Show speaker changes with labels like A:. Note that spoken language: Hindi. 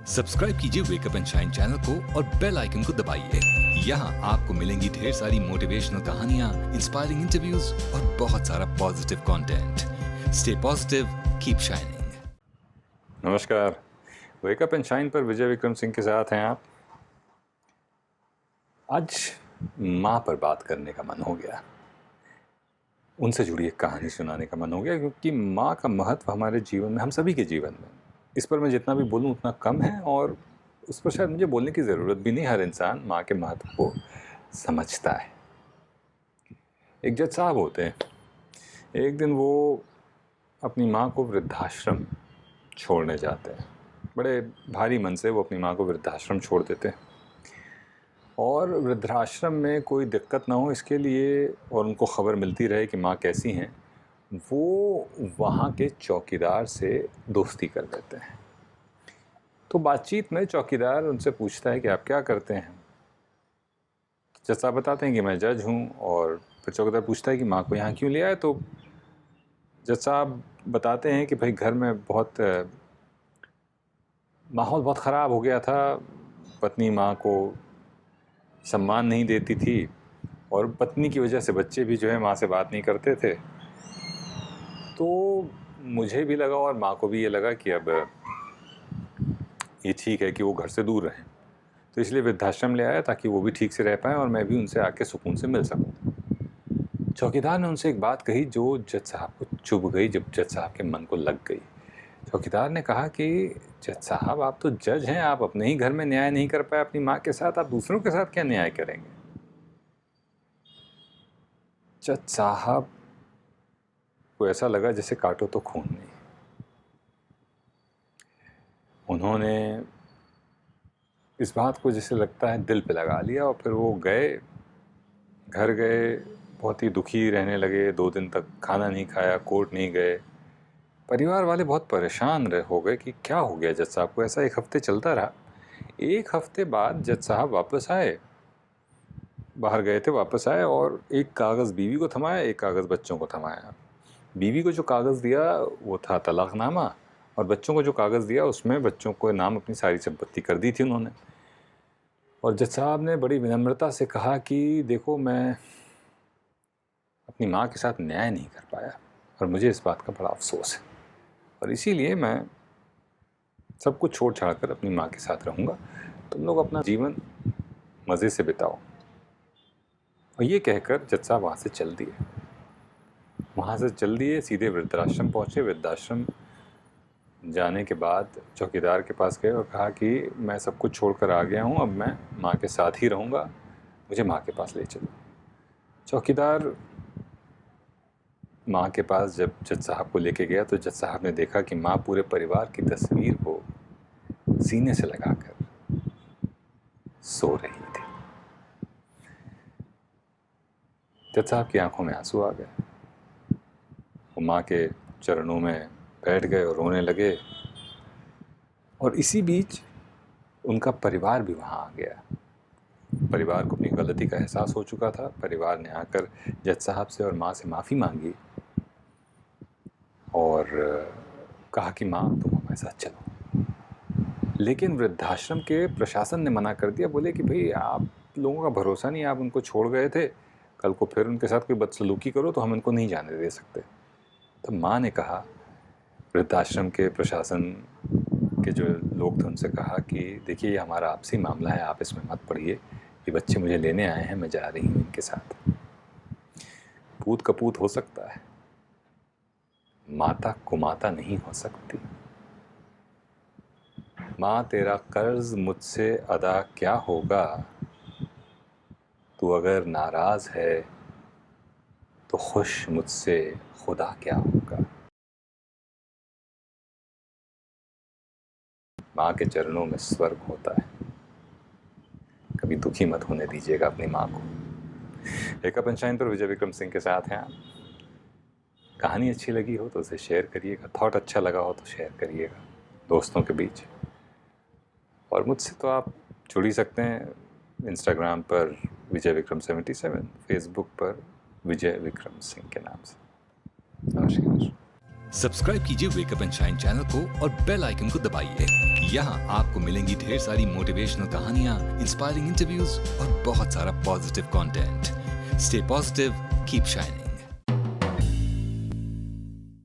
A: सब्सक्राइब कीजिए वेकअप एंड शाइन चैनल को और बेल आइकन को दबाइए। यहाँ आपको मिलेंगी ढेर सारी मोटिवेशनल कहानियाँ, इंस्पायरिंग इंटरव्यूज और बहुत सारा positive content. Stay positive, keep shining.
B: नमस्कार, वेकअप एंड शाइन पर विजय विक्रम सिंह के साथ हैं आप। आज माँ पर बात करने का मन हो गया, उनसे जुड़ी एक कहानी सुनाने का मन हो गया, क्योंकि माँ का महत्व हमारे जीवन में, हम सभी के जीवन में, इस पर मैं जितना भी बोलूँ उतना कम है और उस पर शायद मुझे बोलने की ज़रूरत भी नहीं। हर इंसान माँ के महत्व को समझता है। एक जज साहब होते हैं, एक दिन वो अपनी माँ को वृद्धाश्रम छोड़ने जाते हैं। बड़े भारी मन से वो अपनी माँ को वृद्धाश्रम छोड़ देते हैं और वृद्धाश्रम में कोई दिक्कत ना हो इसके लिए, और उनको खबर मिलती रहे कि माँ कैसी हैं, वो वहाँ के चौकीदार से दोस्ती कर लेते हैं। तो बातचीत में चौकीदार उनसे पूछता है कि आप क्या करते हैं। जज साहब बताते हैं कि मैं जज हूँ, और फिर चौकीदार पूछता है कि माँ को यहाँ क्यों ले आए। तो जज साहब बताते हैं कि भाई घर में माहौल बहुत ख़राब हो गया था, पत्नी माँ को सम्मान नहीं देती थी और पत्नी की वजह से बच्चे भी जो है माँ से बात नहीं करते थे। तो मुझे भी लगा और माँ को भी ये लगा कि अब ये ठीक है कि वो घर से दूर रहें, तो इसलिए वृद्धाश्रम ले आया ताकि वो भी ठीक से रह पाएँ और मैं भी उनसे आके सुकून से मिल सकूं। चौकीदार ने उनसे एक बात कही जो जज साहब को चुभ गई, जब जज साहब के मन को लग गई। चौकीदार ने कहा कि जज साहब, आप तो जज हैं, आप अपने ही घर में न्याय नहीं कर पाए अपनी माँ के साथ, आप दूसरों के साथ क्या न्याय करेंगे। जज साहब को ऐसा लगा जैसे काटो तो खून नहीं। उन्होंने इस बात को जैसे लगता है दिल पे लगा लिया और फिर वो घर गए, बहुत ही दुखी रहने लगे। 2 दिन तक खाना नहीं खाया, कोर्ट नहीं गए। परिवार वाले बहुत परेशान हो गए कि क्या हो गया जज साहब को। ऐसा 1 हफ्ते चलता रहा। 1 हफ्ते बाद जज साहब वापस आए, बाहर गए थे, वापस आए और एक कागज़ बीवी को थमाया, एक कागज़ बच्चों को थमाया। बीवी को जो कागज़ दिया वो था तलाकनामा, और बच्चों को जो कागज़ दिया उसमें बच्चों को नाम अपनी सारी संपत्ति कर दी थी उन्होंने। और जज साहब ने बड़ी विनम्रता से कहा कि देखो, मैं अपनी माँ के साथ न्याय नहीं कर पाया और मुझे इस बात का बड़ा अफसोस है, और इसीलिए मैं सब कुछ छोड़ छाड़ कर अपनी माँ के साथ रहूँगा। तुम लोग अपना जीवन मज़े से बिताओ। और ये कहकर जज साहब वहाँ से चल दिए, सीधे वृद्धाश्रम पहुँचे। वृद्धाश्रम जाने के बाद चौकीदार के पास गए और कहा कि मैं सब कुछ छोड़कर आ गया हूँ, अब मैं माँ के साथ ही रहूँगा, मुझे माँ के पास ले चलो। चौकीदार माँ के पास जब जज साहब को लेके गया तो जज साहब ने देखा कि माँ पूरे परिवार की तस्वीर को सीने से लगाकर सो रही थी। जज साहब की आंखों में आंसू आ गए। वो माँ के चरणों में बैठ गए और रोने लगे, और इसी बीच उनका परिवार भी वहाँ आ गया। परिवार को अपनी गलती का एहसास हो चुका था। परिवार ने आकर जज साहब से और माँ से माफ़ी मांगी और कहा कि माँ, तुम हमारे साथ चलो। लेकिन वृद्धाश्रम के प्रशासन ने मना कर दिया। बोले कि भाई, आप लोगों का भरोसा नहीं, आप उनको छोड़ गए थे, कल को फिर उनके साथ कोई बदसलूकी करो तो हम इनको नहीं जाने दे सकते। तो माँ ने कहा, वृद्धाश्रम के प्रशासन के जो लोग थे उनसे कहा कि देखिए, ये हमारा आपसी मामला है, आप इसमें मत पड़िए, ये बच्चे मुझे लेने आए हैं, मैं जा रही हूँ इनके साथ। पूत कपूत हो सकता है, माता कुमाता नहीं हो सकती। माँ, तेरा कर्ज मुझसे अदा क्या होगा, तू अगर नाराज है तो खुश मुझसे खुदा क्या होगा। माँ के चरणों में स्वर्ग होता है, कभी दुखी मत होने दीजिएगा अपनी माँ को। वेकअप एंड शाइन पर विजय विक्रम सिंह के साथ हैं आप। कहानी अच्छी लगी हो तो उसे शेयर करिएगा, थॉट अच्छा लगा हो तो शेयर करिएगा दोस्तों के बीच। और मुझसे तो आप जुड़ ही सकते हैं इंस्टाग्राम पर विजय विक्रम 77, फेसबुक पर विजय विक्रम सिंह के नाम से। नमस्कार।
A: सब्सक्राइब कीजिए वेकअप एंड शाइन चैनल को और बेल आइकन को दबाइए। यहाँ आपको मिलेंगी ढेर सारी मोटिवेशनल कहानियाँ, इंस्पायरिंग इंटरव्यूज और बहुत सारा positive content. Stay positive, keep shining.